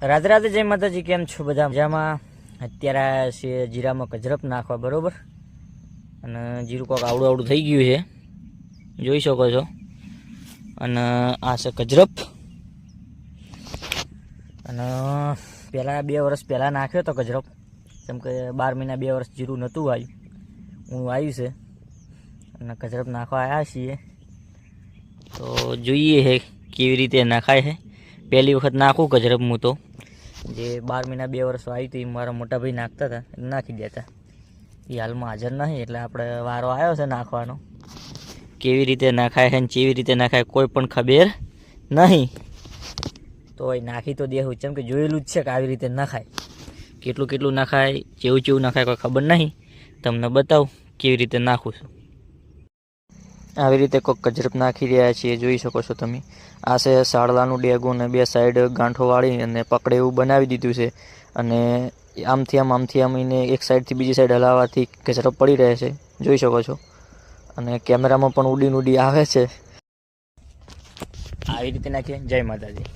રાધે રાધે, જય માતાજી. કેમ છો બધા? મજામાં? અત્યારે છે જીરામાં કજરપ નાખવા, બરોબર. અને જીરું કોક આવડું આવડું થઈ ગયું છે, જોઈ શકો છો. અને આ છે કજરપ. અને પહેલાં 2 વર્ષ પહેલાં નાખ્યો હતો કજરપ, કેમ કે 12 મહિના 2 વર્ષ જીરું નહોતું આવ્યું. હું આવ્યું છે અને કજરપ નાખવા આવ્યા છીએ. તો જોઈએ હે કેવી રીતે નાખાય છે. પહેલી વખત નાખું કજરપ હું તો. જે 12 મહિના 2 વર્ષ આવ્યું હતું એ મારા મોટા ભાઈ નાખતા હતા, નાખી દેતા. એ હાલમાં હાજર નહીં, એટલે આપણે વારો આવ્યો છે નાખવાનો. કેવી રીતે નાખાય છે ને કેવી રીતે નાખાય કોઈ પણ ખબર નહીં. તો એ નાખી તો દેવું, કેમ કે જોયેલું જ છે કે આવી રીતે નખાય. કેટલું કેટલું નખાય, કેવું કેવું નખાય કોઈ ખબર નહીં. તમને બતાવું કેવી રીતે નાખું છું. આવી રીતે કોઈક કજરપ નાખી રહ્યા છીએ, જોઈ શકો છો તમે. આ છે સાળલાનું ડેગું ને 2 સાઈડ ગાંઠો વાળી અને પકડે એવું બનાવી દીધું છે. અને આમથી આમ એને એક સાઈડથી બીજી સાઈડ હલાવવાથી કજરપ પડી રહે છે, જોઈ શકો છો. અને કેમેરામાં પણ ઉડી આવે છે. આવી રીતે નાખીએ. જય માતાજી.